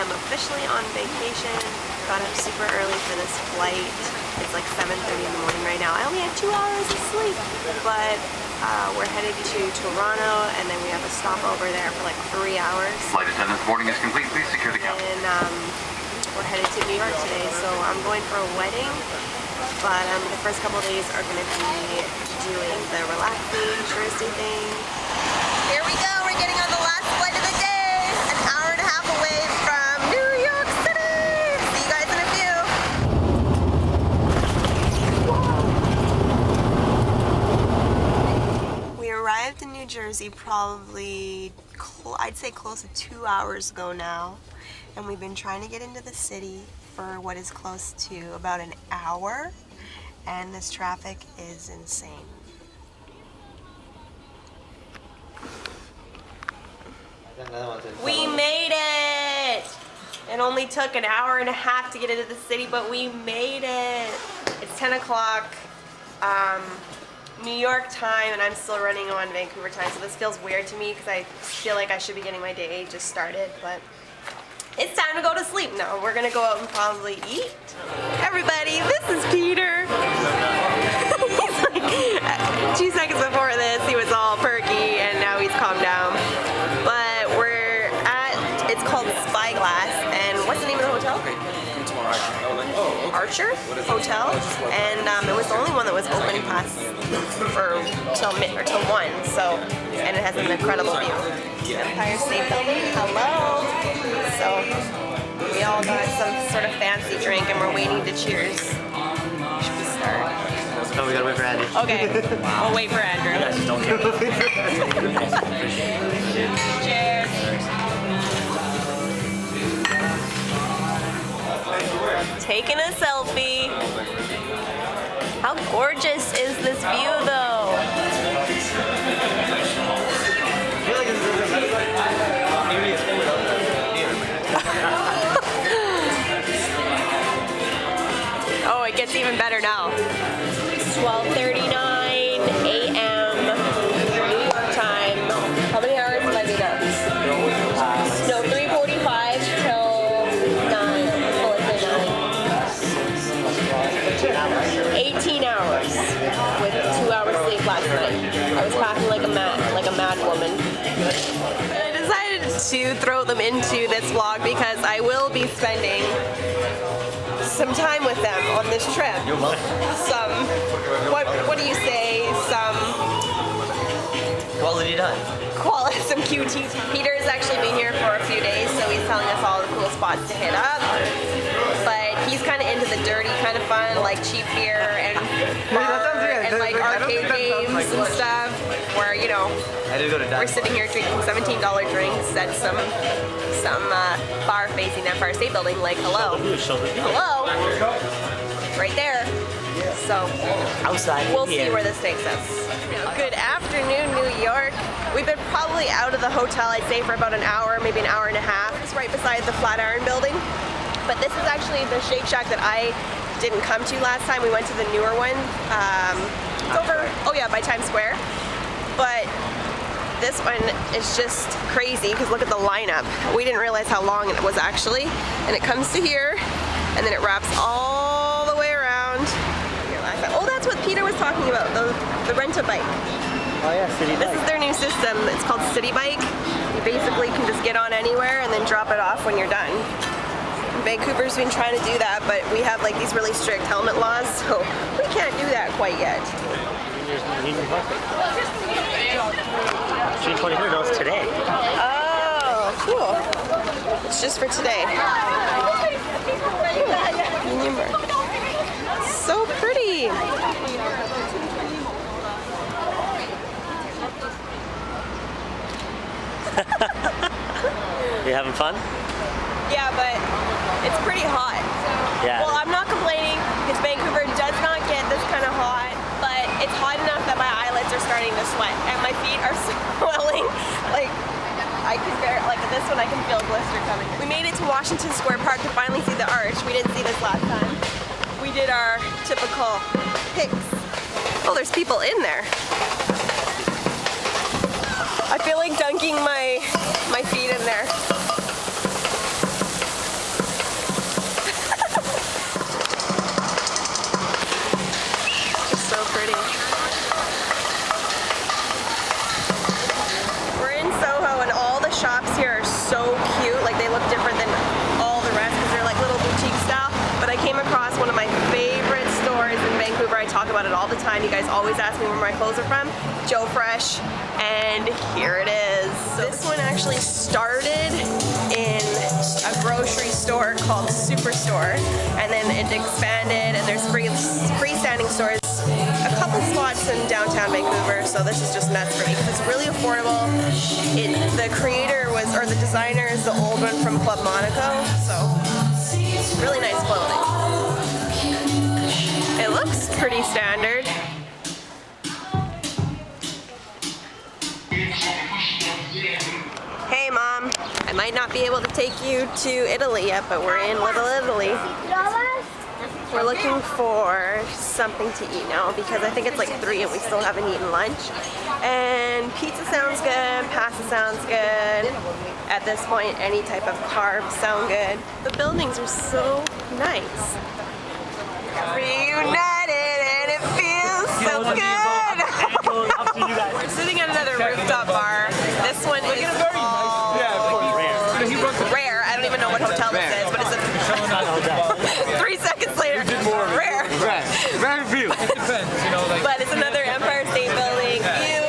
am officially on vacation. Got up super early for this flight. It's like 7:30 in the morning right now. I only had 2 hours of sleep, but we're headed to Toronto, and then we have a stopover there for like 3 hours. Flight attendant's boarding is complete. Please secure the cabin. And we're headed to New York today, so I'm going for a wedding. But the first couple of days are going to be doing the relaxing, touristy thing. Here we go. We're getting on the last flight of the day. An hour and a half away from New York City. See you guys in a few. We arrived in New Jersey probably, I'd say close to 2 hours ago now. And we've been trying to get into the city for what is close to about an hour. And this traffic is insane. We made it! It only took an hour and a half to get into the city, but we made it! It's 10 o'clock New York time, and I'm still running on Vancouver time, so this feels weird to me because I feel like I should be getting my day just started, but it's time to go to sleep now. We're gonna go out and probably eat. Everybody, this is Peter. He's like, 2 seconds before this, he was all perky, and now he's calmed down. But we're at, it's called Spyglass, and what's the name of the hotel? Archer Hotel, and it was the only one that was open past till 1. So, and it has an incredible view. Empire State Building. Hello. So we all got some sort of fancy drink, and we're waiting to cheers. Should we start? Oh, we gotta wait for Andrew. Okay, we'll wait for Andrew. Yeah, just don't care. Cheers. Taking a selfie. How gorgeous is this view, though? Oh, it gets even better now. 12:39 a.m. New York time. How many hours have I been up? No, 3:45 till 9. Oh, it's 9. 18 hours with 2 hours sleep last night. I was packing like a mad woman. I decided to throw them into this vlog because I will be spending some time with them on this trip. You're welcome. What do you say? Some quality time. Some QT. Peter's actually been here for a few days, so he's telling us all the cool spots to hit up. But he's kind of into the dirty kind of fun, like cheap beer and bar and like arcade games and stuff. Where we're sitting here drinking $17 drinks at some bar facing the Empire State Building. Like hello, right there. So outside. We'll see where this takes us. Good afternoon, New York. We've been probably out of the hotel, I'd say, for about an hour, maybe an hour and a half. It's right beside the Flatiron Building. But this is actually the Shake Shack that I didn't come to last time. We went to the newer one. It's over, by Times Square. But this one is just crazy because look at the lineup. We didn't realize how long it was actually. And it comes to here, and then it wraps all the way around. Oh, that's what Peter was talking about, the rent-a-bike. Oh yeah, City Bike. This is their new system. It's called City Bike. You basically can just get on anywhere and then drop it off when you're done. Vancouver's been trying to do that, but we have like these really strict helmet laws, so we can't do that quite yet. June 23rd, no, it's today. Oh, cool. It's just for today. Union Market. So pretty. You having fun? Yeah, but it's pretty hot. Yeah. Well, I'm not complaining because Vancouver does not get this kind of hot, but it's hot enough that my eyelids are starting to sweat and my feet are swelling. Like, I can this one I can feel a blister coming. We made it to Washington Square Park to finally see the arch. We didn't see this last time. We did our typical pics. Oh, there's people in there. I feel like dunking my feet in there. look different than all the rest because they're like little boutique style. But I came across one of my favorite stores in Vancouver. I talk about it all the time. You guys always ask me where my clothes are from. Joe Fresh, and here it is. This one actually started in a grocery store called Superstore, and then it expanded, and there's freestanding stores, a couple spots in downtown Vancouver. So this is just nuts for me because it's really affordable. The creator was, or the designer is the old one from Club Monaco, so really nice clothing. It looks pretty standard. Hey Mom, I might not be able to take you to Italy yet, but we're in Little Italy. We're looking for something to eat now because I think it's like 3 and we still haven't eaten lunch. And pizza sounds good, pasta sounds good. At this point, any type of carbs sound good. The buildings are so nice. Reunited and it feels so good. We're sitting at another rooftop bar. This one is all rare. I don't even know what hotel this is, but it's a 3 seconds later. Rare. Rare view. But it's another Empire State Building view.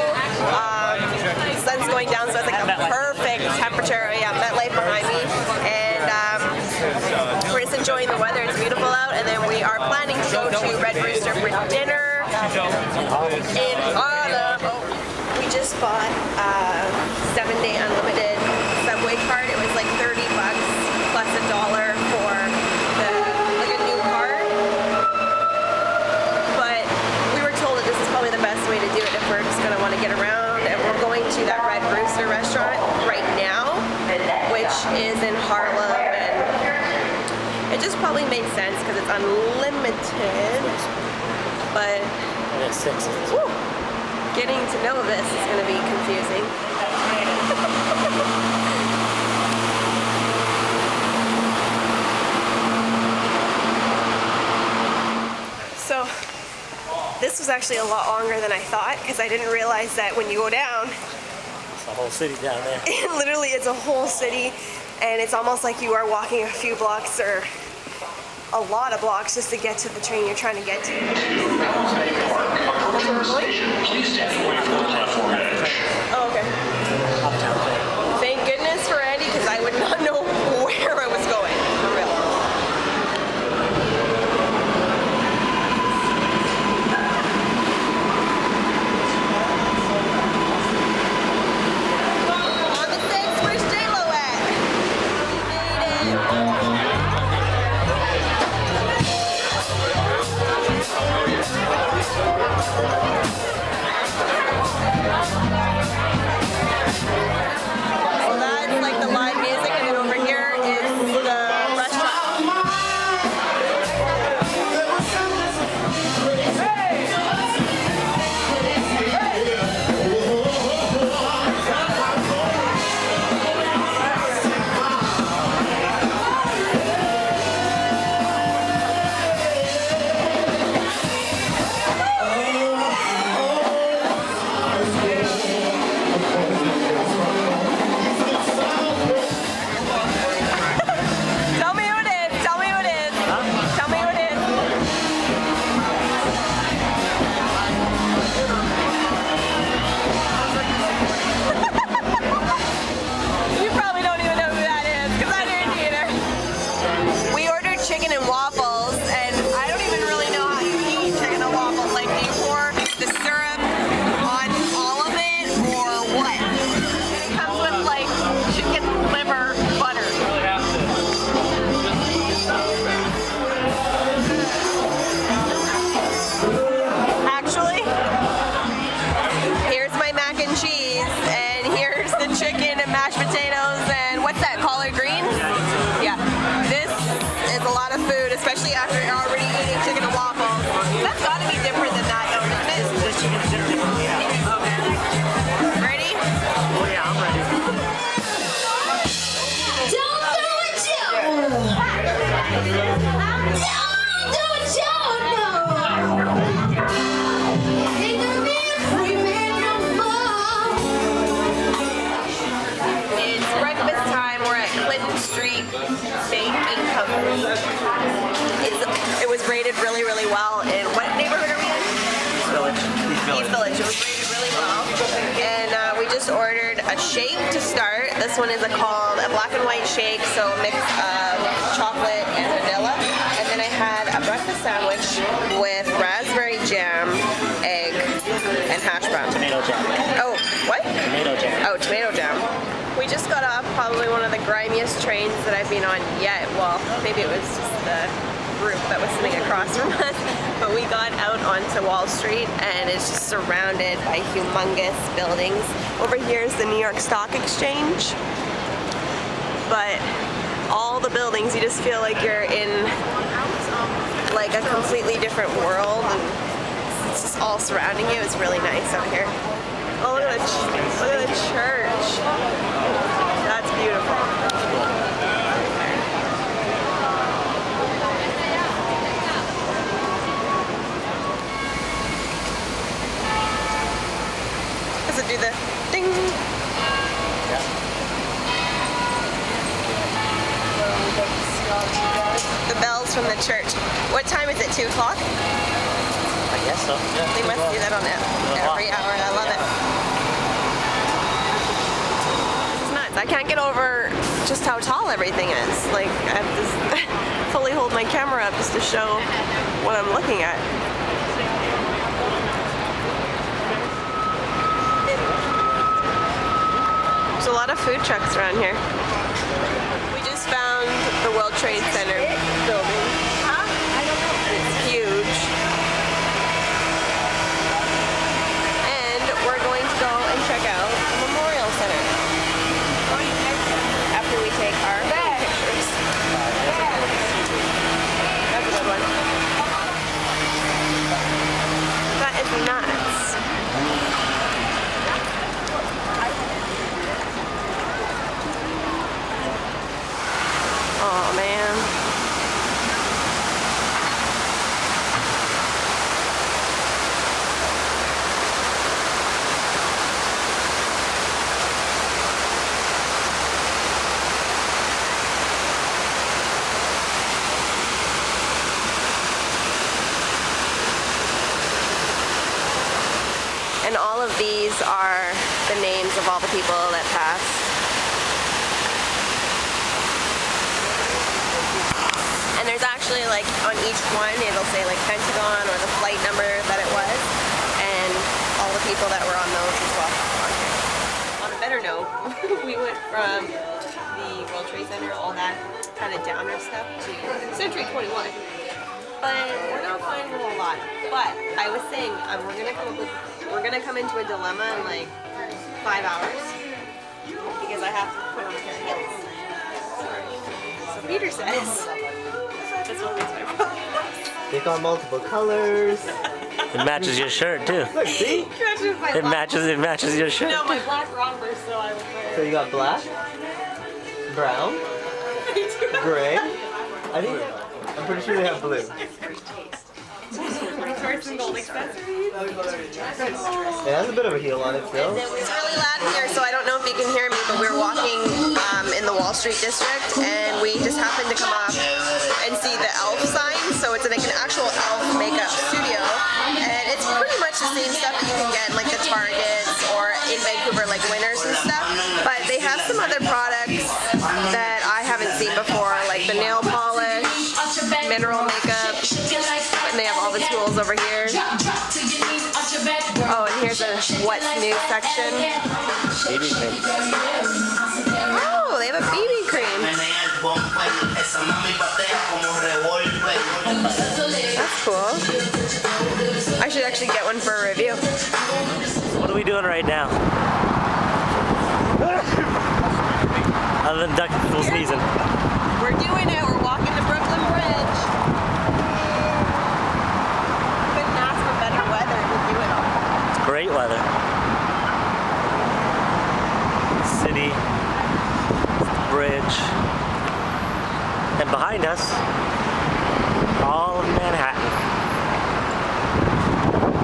The sun's going down, so it's like a perfect temperature. Yeah, MetLife behind me. And we're just enjoying the weather. It's beautiful out. And then we are planning to go to Red Rooster for dinner in Harlem. We just bought a 7-day unlimited subway card. It was like $30 plus $1 for like a new card. But we were told that this is probably the best way to do it if we're just gonna want to get around. And we're going to that Red Rooster restaurant right now, which is in Harlem, and it just probably makes sense because it's unlimited. But whew, getting to know this is going to be confusing. So this was actually a lot longer than I thought because I didn't realize that when you go down, It's a whole city down there. literally it's a whole city, and it's almost like you are walking a few blocks or a lot of blocks just to get to the train you're trying to get to. Oh, okay. Thank goodness for Andy, because I would not know where I was going, for real. On the 6th, where's J-Lo at? We made it. So that's like the live music, and then over here is the restaurant. Tell me who it is. Tell me who it is. Tell me who it is. You probably don't even know who that is, because I didn't either. We ordered chicken and waffles, and I don't even really know how you eat chicken and waffles. Like, do you pour the syrup on all of it, or what? It comes with like chicken liver butter. Actually, here's my mac and cheese, and here's the chicken and mashed potatoes, and what's that, collard greens? Yeah, this is a lot of food, especially after you're already eating chicken and waffles. That's gotta be different than that, though, isn't it? This chicken's different, yeah. Okay. Ready? Oh yeah, I'm ready. Don't do it, Joe! Don't do it, Joe! No! Ain't gonna be a free man no more. It's breakfast time. We're at Clinton Street. rated really, really well. In what neighborhood are we in? East Village. It was rated really well. And we just ordered a shake to start. This one is called a black and white shake, so a mix of chocolate and vanilla. And then I had a breakfast sandwich with raspberry jam, egg, and hash brown. Tomato jam. Oh, what? Tomato jam. Oh, tomato jam. We just got off probably one of the grimiest trains that I've been on yet. Well, maybe it was just the group that was sitting across from us. But we got out onto Wall Street and it's just surrounded by humongous buildings. Over here is the New York Stock Exchange. But all the buildings, you just feel like you're in like a completely different world. And it's just all surrounding you. It's really nice out here. Oh, look at the church. That's beautiful. Does it do the ding? The bells from the church. What time is it? 2 o'clock? I guess so. Yeah, They must do that on every hour. I love it. It's nuts. I can't get over just how tall everything is. Like, I have to fully hold my camera up just to show what I'm looking at. There's a lot of food trucks around here. We just found the World Trade Center building. It's huge. And we're going to go and check out the Memorial Center after we take our pictures. That's a good one. That is nuts. Oh man. And all of these are the names of all the people that passed. And there's actually like on each one it'll say like Pentagon or the flight number that it was, and all the people that were on those as well. On a better note, we went from the World Trade Center, all that kind of downer stuff, to Century 21. But we're not finding a whole lot. But I was saying we're gonna come into a dilemma in like 5 hours because I have to put on a pair of heels. So Peter says. This one fits my problem. They got multiple colors. It matches your shirt too. Look, see? It matches your shirt. No, my black rompers, so I would wear. So you got black, brown, gray. I'm pretty sure they have blue. Some gold accessories. It has a bit of a heel on it still. It's really loud in here, so I don't know if you can hear me, but we're walking in the Wall Street district, and we just happened to come off and see the ELF sign. So it's like an actual ELF makeup studio, and it's pretty much the same stuff that you can get in like the Targets or in Vancouver, like Winners and stuff. But they have some other products that I haven't seen before, like the nail polish, mineral makeup, and they have all the tools over here. Oh, and here's a what's new section. BB cream. Oh, they have a BB cream. That's cool. I should actually get one for a review. What are we doing right now? Other than ducking people sneezing. We're doing it. We're walking the Brooklyn Bridge. Couldn't ask for better weather to do it all. It's great weather. City, bridge, and behind us, all of Manhattan.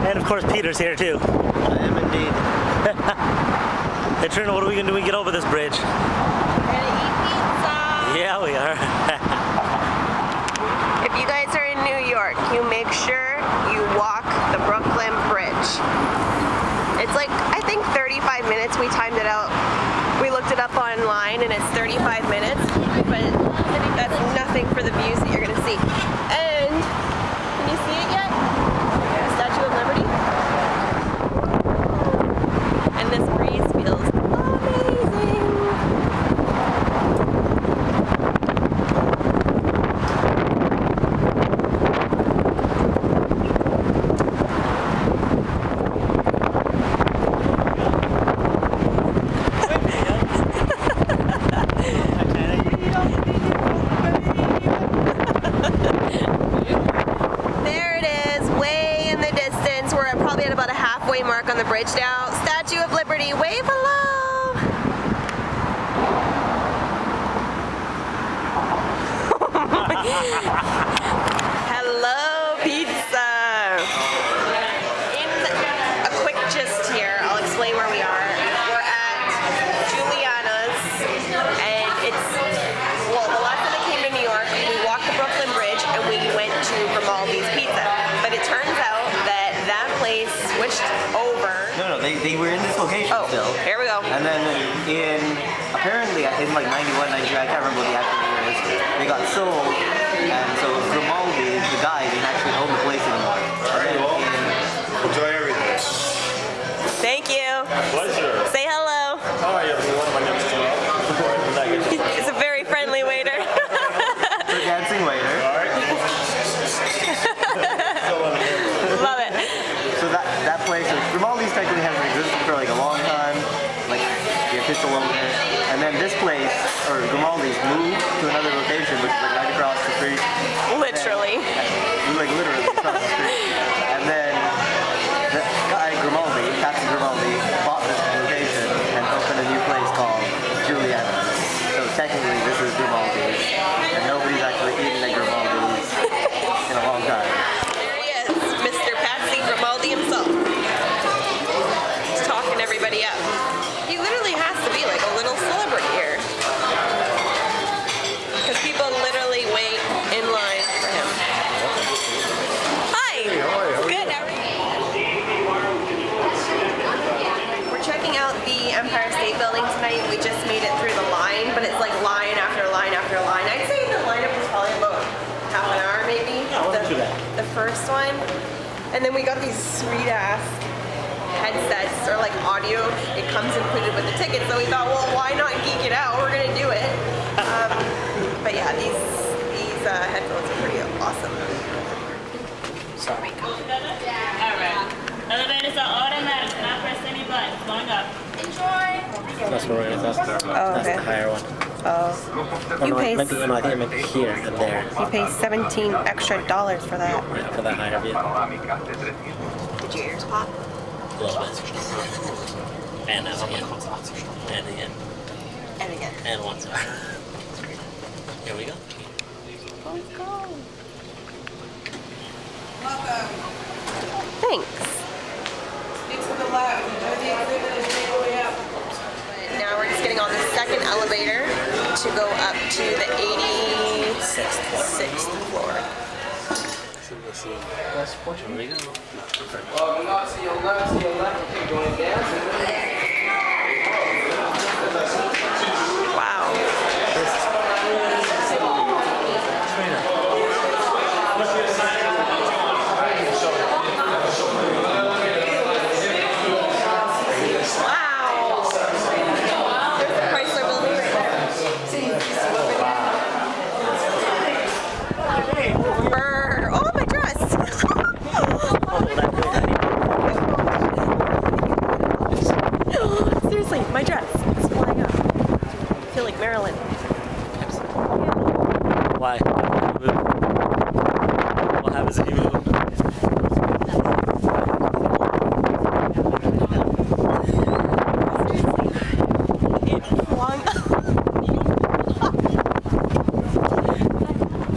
And of course, Peter's here too. I am indeed. Hey Trina, what are we gonna do when we get over this bridge? We're gonna eat pizza. Yeah, we are. If you guys are in New York, you make sure you walk the Brooklyn Bridge. It's like, I think 35 minutes. We timed it out. We looked it up online and it's 35 minutes, but that's nothing for the views that you're gonna see. And, can you see it yet? The Statue of Liberty. And this breeze feels amazing. Mark on the bridge now. Statue of Liberty, wave hello! Hello, pizza! In a quick gist here, I'll explain where we are. We're at Juliana's, and it's, well, the last time I came to New York, we walked the Brooklyn Bridge and we went to Grimaldi's Pizza. But it turns out that place switched over. No, they were in this location still. Here we go. And then apparently in like 91, 92, I can't remember what the actual year is, they got sold. And so Grimaldi, the guy, didn't actually own the place anymore. Alright, well, enjoy everything. Thank you. Pleasure. Say hello. Hi everyone, my name is Trina. It's a very friendly waiter. The dancing waiter. Alright. Love it. So that place, Grimaldi's technically hasn't existed for like a long time, like the official owner. And then this place, or Grimaldi's, moved to another location, which is like right across the street. Literally. Like literally across the street. And then the guy Grimaldi, Captain Grimaldi, bought this location and opened a new place called Juliana's. So technically this is Grimaldi's, and nobody's actually eaten at Grimaldi's in a long time. Mr. Patsy Grimaldi himself. He's talking everybody up. He literally has to be like a little celebrity here. Because people literally wait in line for him. Hi! Hey, how are you? Good, how are you? We're checking out the Empire State Building tonight. We just made it through the line, but it's like line after line after line. I'd say the lineup was probably about half an hour maybe. The first one. And then we got these sweet ass headsets or like audio. It comes included with the ticket. So we thought, well, why not geek it out? We're gonna do it. But yeah, these headphones are pretty awesome. Sorry. Alright. Elevators are automatic. Not press any buttons. Going up. Enjoy. That's where it is. That's okay. the higher one. Oh. Oh, You no, pay, I think it might be here and there. you pay $17 extra for that. Yeah, for that higher view. Did your ears pop? A little bit. And out again. And again. And again. And once more. Here we go. Let's go. Thanks. Now we're just getting on the second elevator to go up to the 86th floor. Here we go. Wow. Wow. There's the Chrysler building right there. Brr. Oh, my dress. Seriously, my dress is flying up. I feel like Marilyn. Why? What happens if you move?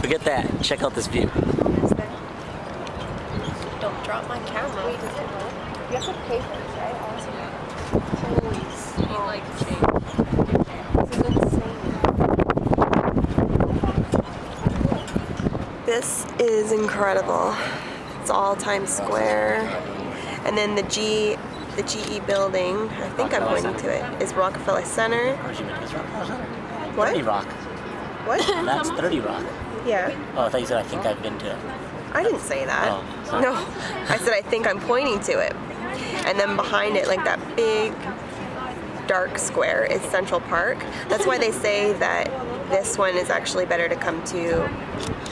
Forget that. Check out this view. Don't drop my camera. You have to pay for this, right? Holy sweet, like change. This is insane. This is incredible. It's all Times Square. And then the GE building, I think I'm pointing to it, is Rockefeller Center. What? 30 Rock. What? That's 30 Rock. Yeah. Oh, I thought you said I think I've been to it. I didn't say that. Oh, sorry. No. I said I think I'm pointing to it. And then behind it, like that big dark square, is Central Park. That's why they say that this one is actually better to come to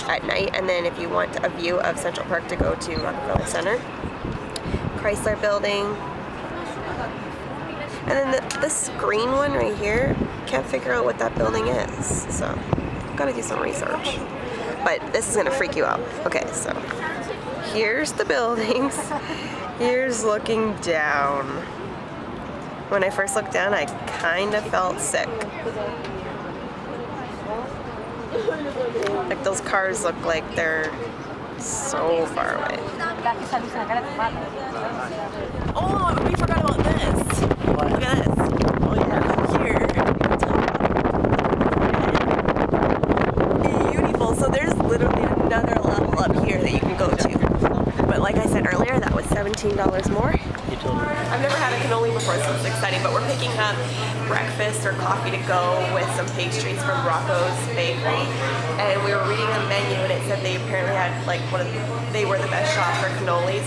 at night. And then if you want a view of Central Park, to go to Rockefeller Center. Chrysler Building. And then this green one right here, can't figure out what that building is. So, I've got to do some research. But this is gonna freak you out. Okay, so here's the buildings. Here's looking down. When I first looked down, I kind of felt sick. Like those cars look like they're so far away. Oh, we forgot about this. Look at this. Oh yeah, here. Beautiful. So there's literally another level up here that you can go to. But like I said earlier, that was $17 more. I've never had a cannoli before, so it's exciting, but we're picking up breakfast or coffee to go with some pastries from Rocco's Bakery. And we were reading the menu and it said they apparently had like they were the best shop for cannolis.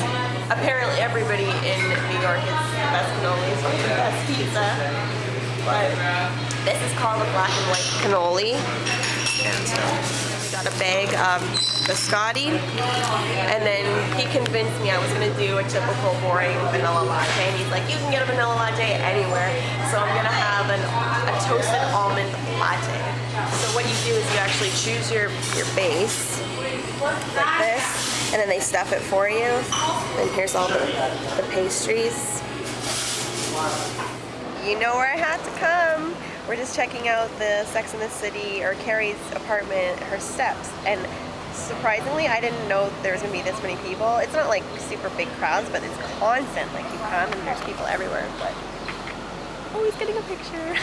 Apparently everybody in New York is the best cannolis or the best pizza. But this is called a black and white cannoli. And so we got a bag of biscotti, and then he convinced me I was going to do a typical boring vanilla latte, and he's like, you can get a vanilla latte anywhere, so I'm going to have a toasted almond latte. So what you do is you actually choose your base, like this, and then they stuff it for you, and here's all the pastries. You know where I had to come. We're just checking out the Sex and the City, or Carrie's apartment, her steps, and surprisingly, I didn't know there was gonna be this many people. It's not like super big crowds, but it's constant. Like you come and there's people everywhere. But oh, he's getting a picture.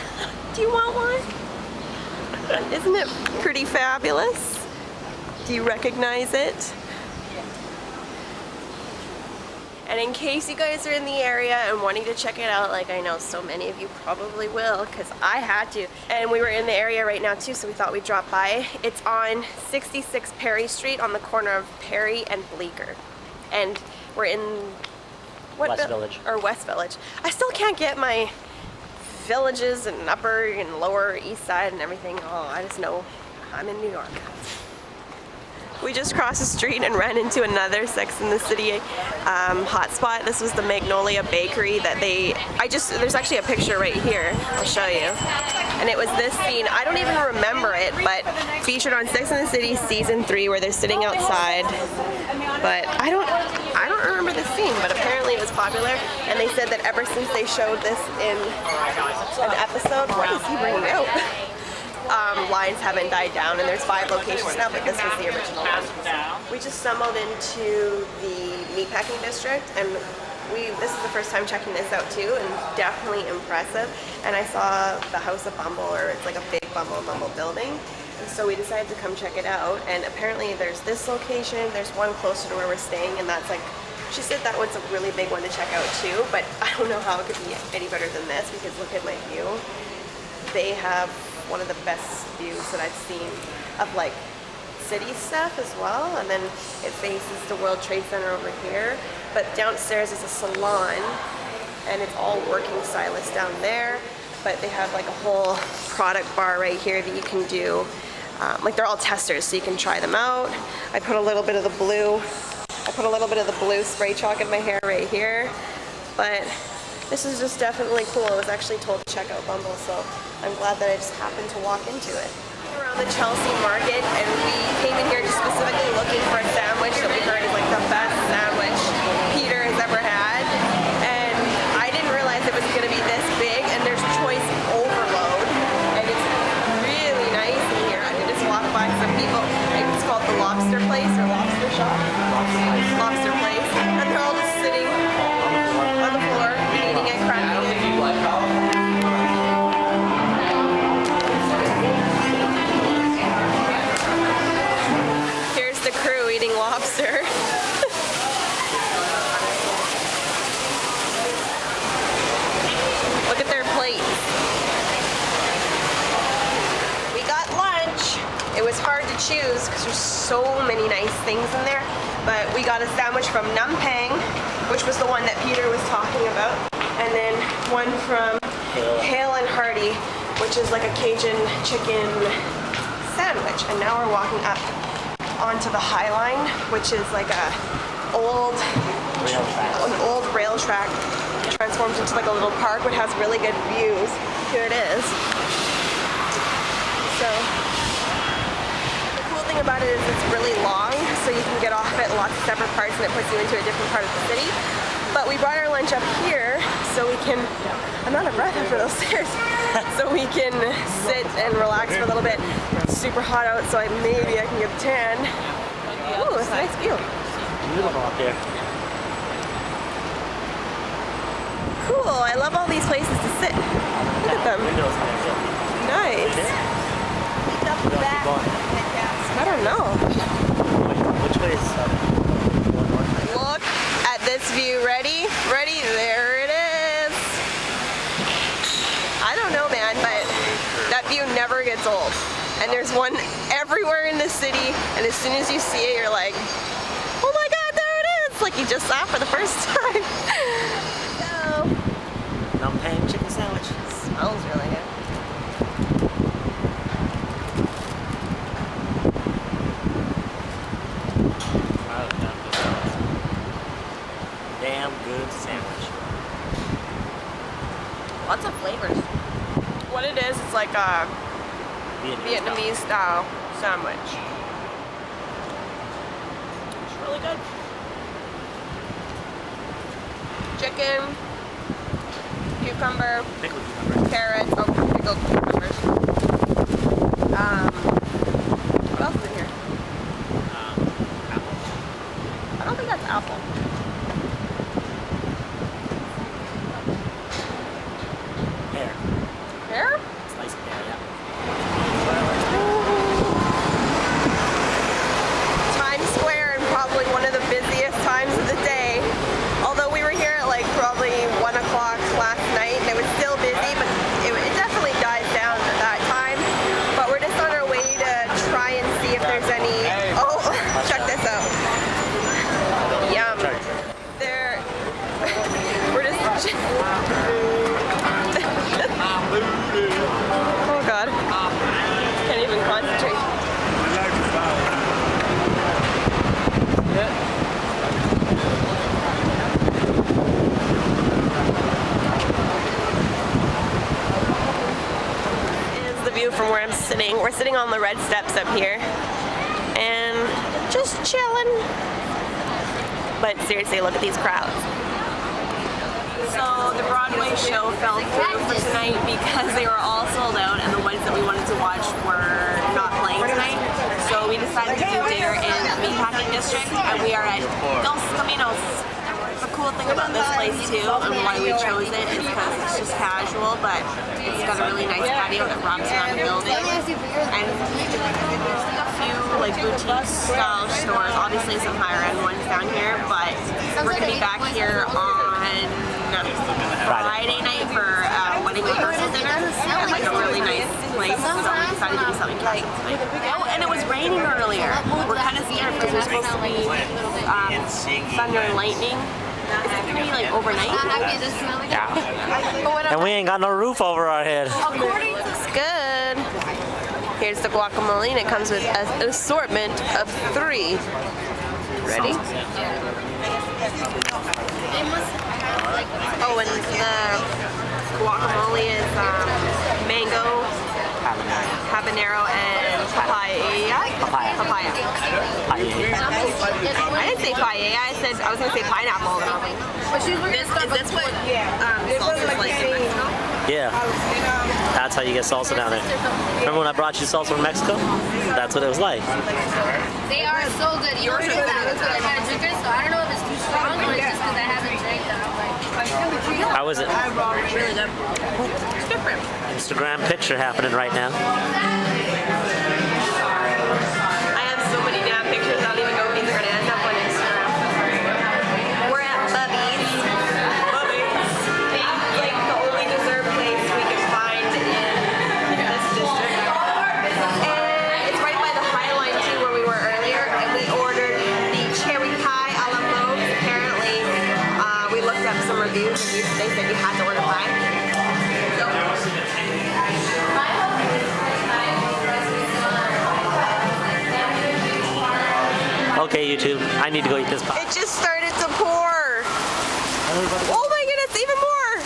Do you want one? Isn't it pretty fabulous? Do you recognize it? And in case you guys are in the area and wanting to check it out, like I know so many of you probably will, because I had to. And we were in the area right now too, so we thought we'd drop by. It's on 66 Perry Street on the corner of Perry and Bleecker. And we're in West Village. Or West Village. I still can't get my villages and upper and lower east side and everything. Oh, I just know I'm in New York. We just crossed the street and ran into another Sex and the City hotspot. This was the Magnolia Bakery that there's actually a picture right here. I'll show you. And it was this scene, I don't even remember it, but featured on Sex and the City season 3 where they're sitting outside. But I don't remember the scene, but apparently it was popular. And they said that ever since they showed this in an episode, what is he bringing out? Lines haven't died down, and there's 5 locations now, but this was the original one. We just stumbled into the Meatpacking district, and this is the first time checking this out too, and definitely impressive. And I saw the House of Bumble, or it's like a big Bumble building, and so we decided to come check it out. And apparently there's this location, there's one closer to where we're staying, and that's like, she said that one's a really big one to check out too, but I don't know how it could be any better than this, because look at my view. They have one of the best views that I've seen of like city stuff as well, and then it faces the World Trade Center over here. But downstairs is a salon, and it's all working stylists down there. But they have like a whole product bar right here that you can do. Like they're all testers, so you can try them out. I put a little bit of the blue spray chalk in my hair right here. But this is just definitely cool. I was actually told to check out Bumble, so I'm glad that I just happened to walk into it. We're around the Chelsea market, and we came in here just specifically looking for a sandwich that we heard is like the best sandwich Peter has ever had. And I didn't realize it was going to be this big, and there's choice overload. And it's really nice in here. I can just walk by some people. It's called the Lobster Place, or Lobster Shop. Lobster Place. And they're all just sitting on the floor, eating and cracking it. Here's the was hard to choose because there's so many nice things in there. But we got a sandwich from Numpang, which was the one that Peter was talking about. And then one from Hale and Hearty, which is like a Cajun chicken sandwich. And now we're walking up onto the High Line, which is like an old rail track transformed into like a little park, which has really good views. Here it is. So the cool thing about it is it's really long, so you can get off at lots of separate parts and it puts you into a different part of the city. But we brought our lunch up here so we can, I'm out of breath after those stairs, so we can sit and relax for a little bit. It's super hot out, so maybe I can get a tan. Ooh, it's a nice view. Beautiful up there. Cool, I love all these places to sit. Look at them. Windows. Nice. I don't know. Which way is Look at this view. Ready? Ready? There it is. I don't know, man, but that view never gets old. And there's one everywhere in the city, and as soon as you see it, you're like, oh my God, there it is! Like you just saw it for the first time. So, Numpang chicken sandwich. smells really good. Damn good sandwich. Lots of flavors. What it is, it's like a Vietnamese style sandwich. It's really good. Chicken, cucumber, Pickled cucumber. carrots, pickled cucumbers. What else is in here? Apple. I don't think that's apple. Pear. Pear? Sliced pear, yeah. Times Square, and probably one of the busiest times of the day. Although we were here at like probably 1 o'clock last night, and it was still busy, but it definitely dies down at that time. But we're just on our way to try and see if there's any. Oh, check this out. Yum. There. We're just. Oh God. Can't even concentrate. Is the view from where I'm sitting. We're sitting on the red steps up here and just chilling. But seriously, look at these crowds. So the Broadway show fell through for tonight because they were all sold out and the ones that we wanted to watch were not playing tonight. So we decided to do dinner in the Meatpacking District, and we are at Dos Caminos. The cool thing about this place too, and why we chose it, is because it's just casual, but it's got a really nice patio that wraps around the building. And there's like a few like boutique style stores, obviously some higher end ones down here, but we're gonna be back here on Friday night for wedding rehearsal dinner at like a really nice place. So we decided to do something casual tonight. Oh, and it was raining earlier. We're kind of scared because there's supposed to be thunder and lightning. Is it gonna be like overnight? Yeah. And we ain't got no roof over our head. It's good. Here's the guacamole, and it comes with an assortment of 3. Ready? Oh, and the guacamole is mango, habanero, and papaya. Papaya. I didn't say paella. I was gonna say pineapple. Is this what salsa is like in Mexico? Yeah. That's how you get salsa down there. Remember when I brought you salsa from Mexico? That's what it was like. They are so good. Yours are good. I had a drink it, so I don't know if it's too strong or it's just because I haven't drank it. How is it? Really good. It's different. Instagram picture happening right now. I have so many damn pictures. I don't even know if these are gonna end up on Instagram. We're at Bubby's. It's like the only dessert place we can find in this district. And it's right by the reviews, and they said you had to order 5. Okay, YouTube, I need to go eat this pie. It just started to pour. Oh my goodness, even more.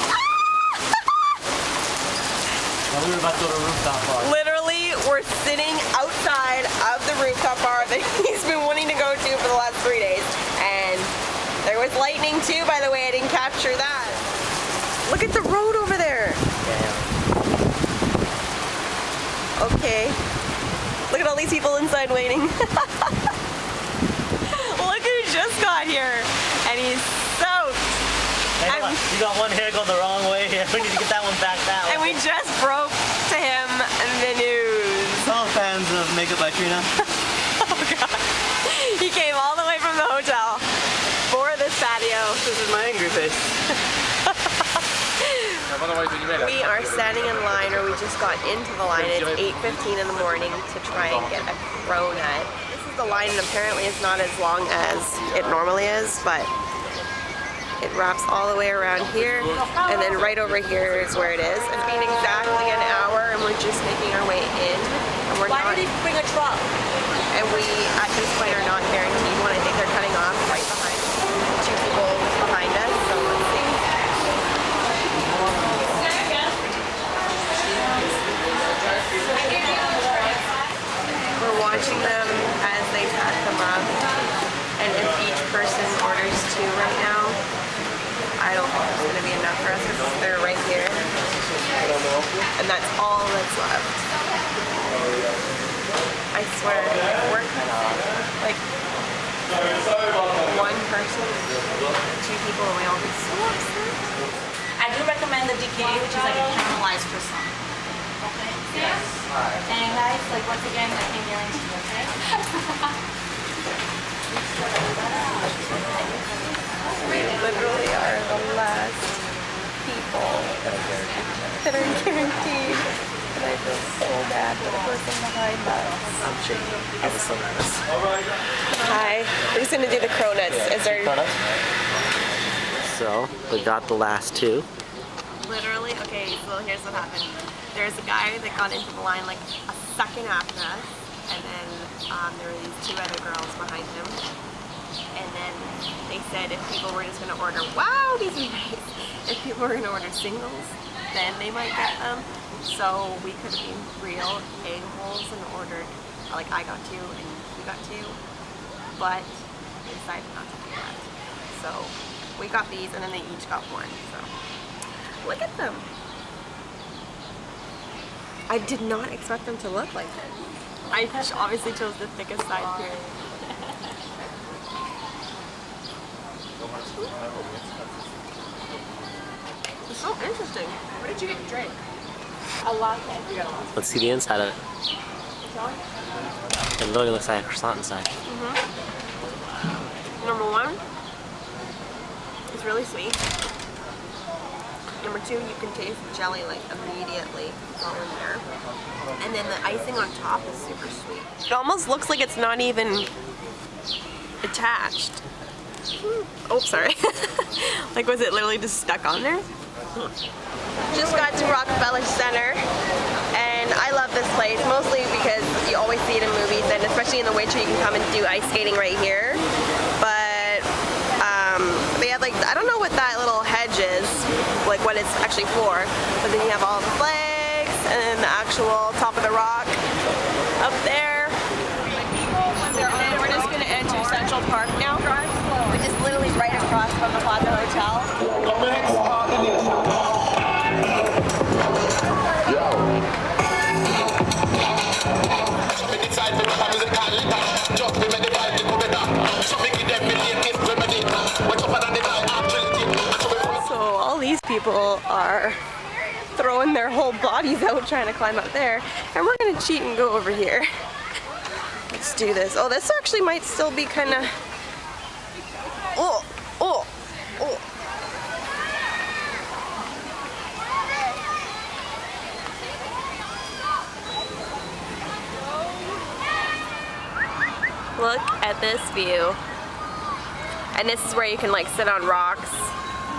We were about to go to a rooftop bar. Literally, we're sitting outside of the rooftop bar that he's been wanting to go to for the last 3 days. And there was lightning too, by the way. I didn't capture that. Look at the road over there. Okay. Look at all these people inside waiting. Look who just got here. And he's soaked. Hey, you got one hair going the wrong way here. We need to get that one back down. And we just broke to him the news. All fans of Makeup by Trina. Oh God. He came all the way from the hotel for this patio. This is my angry face. We are standing in line, or we just got into the line. It's 8:15 in the morning to try and get a Cronut. This is the line, and apparently it's not as long as it normally is, but it wraps all the way around here, and then right over here is where it is. It's been exactly an hour, and we're just making our way in. And we're Why did he bring a truck? And we, at this point, are not guaranteed one. I think they're cutting off right behind 2 people behind us. So let's see. We're watching them as they pack them up, and if each person orders 2 right now, I don't think there's going to be enough for us because they're right here, and that's all that's left. I swear, if we're cut off, like 1 person, 2 people, and we all be so upset. I do recommend the DK, which is like a caramelized croissant. Okay? Yes. And guys, like once again, I can guarantee you, okay? We literally are the last people that are guaranteed. And I feel so bad for the person behind us. I'm shaking. I was so nervous. Hi. We're just gonna do the Cronuts. Is there So, we got the last 2. literally, okay, so here's what happened. There's a guy that got into the line like a second after us, and then there were these 2 other girls behind him. And then they said if people were just gonna order, wow, these are nice. If people were gonna order singles, then they might get them. So we could have been real a-holes and ordered, like I got 2 and he got 2, but we decided not to do that. So we got these, and then they each got 1. So look at them. I did not expect them to look like this. I obviously chose the thickest side here. It's so interesting. What did you get to drink? A latte. Let's see the inside of it. It literally looks like a croissant inside. Number 1, it's really sweet. Number 2, you can taste the jelly like immediately. It's all in there. And then the icing on top is super sweet. It almost looks like it's not even attached. Oh, sorry. Like, was it literally just stuck on there? Just got to Rockefeller Center, and I love this place mostly because you always see it in movies, and especially in the winter you can come and do ice skating right here. But they have like, I don't know what that little hedge is, like what it's actually for, but then you have all the flags and then the actual top of the rock up there. And we're just gonna enter Central Park now, which is literally right across from the Plaza Hotel. So all these people are throwing their whole bodies out trying to climb up there, and we're gonna cheat and go over here. Let's do this. Oh, this actually might still be kind of. Oh. Look at this view. And this is where you can like sit on rocks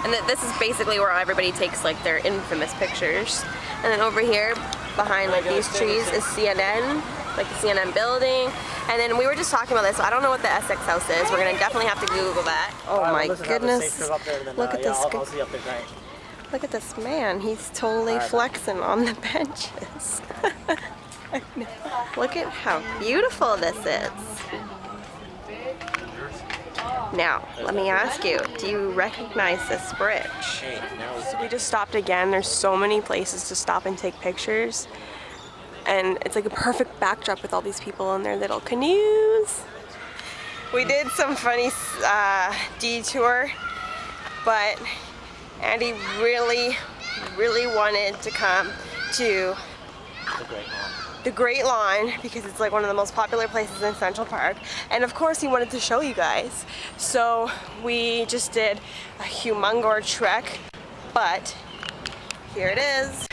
And this is basically where everybody takes like their infamous pictures. And then over here, behind like these trees, is CNN, like the CNN building. And then we were just talking about this, so I don't know what the Essex House is. We're gonna definitely have to Google that. Oh my goodness. Look at this. I'll see you up there tonight. Look at this man. He's totally flexing on the benches. Look at how beautiful this is. Now, let me ask you, do you recognize this bridge? So we just stopped again. There's so many places to stop and take pictures. And it's like a perfect backdrop with all these people in their little canoes. We did some funny detour, but Andy really wanted to come to the Great Lawn because it's like one of the most popular places in Central Park, and of course he wanted to show you guys. So we just did a humongous trek, but here it is.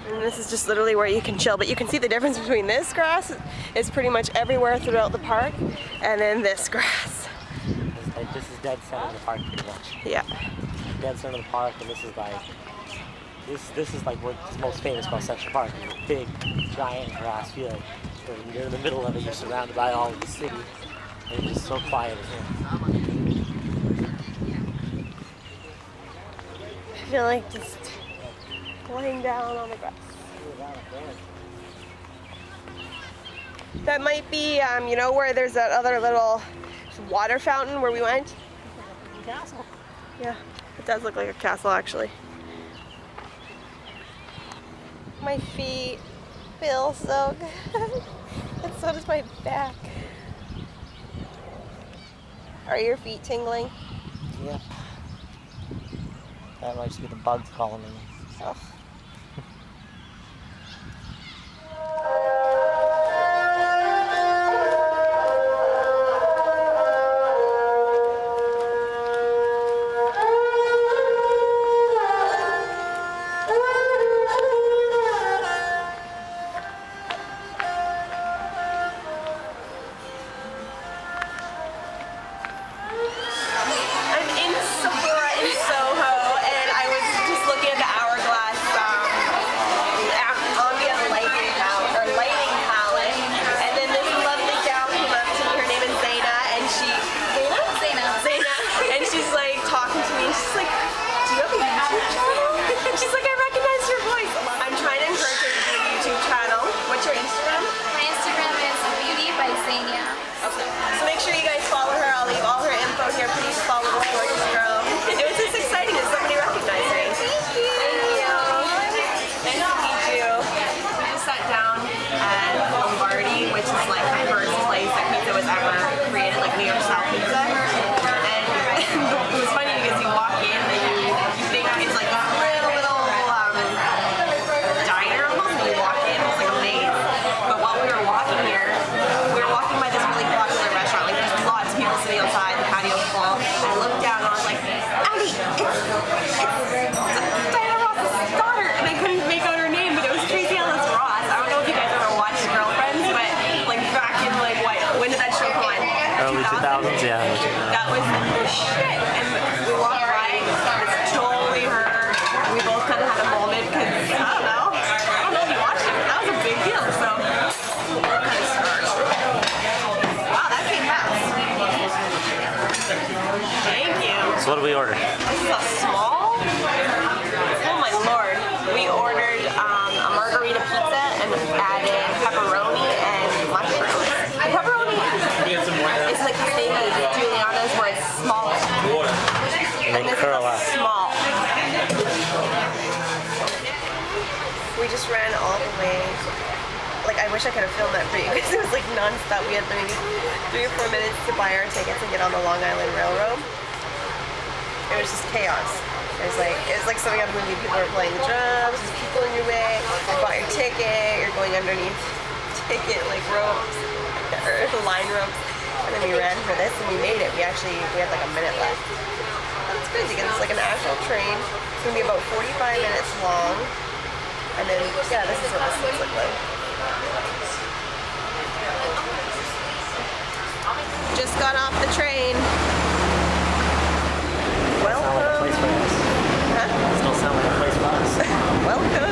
And this is just literally where you can chill, but you can see the difference between this grass is pretty much everywhere throughout the park, and then this grass. This is dead center of the park pretty much. Yeah. Dead center of the park, and this is like what's most famous about Central Park. It's a big, giant grass field. When you're in the middle of it, you're surrounded by all of the city, and it's just so quiet in here. I feel like just laying down on the grass. That might be, you know, where there's that other little water fountain where we went? Castle. Yeah, it does look like a castle actually. My feet feel so good. And so does my back. Are your feet tingling? Yeah. That might just be the bugs calling me. Oh. Soho, and I was just looking at the hourglass what did we order? This is a small? Oh my lord. We ordered a margarita pizza and added pepperoni and mushrooms. The pepperoni is like the same as Juliana's where it's smaller. And they curl up. Small. We just ran all the way. Like, I wish I could have filmed that for you because it was like non-stop. We had maybe 3 or 4 minutes to buy our tickets and get on the Long Island Railroad. It was just chaos. It was like something out of a movie. People were playing the drums, there's people in your way, you bought your ticket, you're going underneath ticket like ropes, or line ropes. And then we ran for this and we made it. We had like a minute left. That's crazy because it's like an actual train. It's gonna be about 45 minutes long. And then, yeah, this is what this looks like. Just got off the train. What Welcome.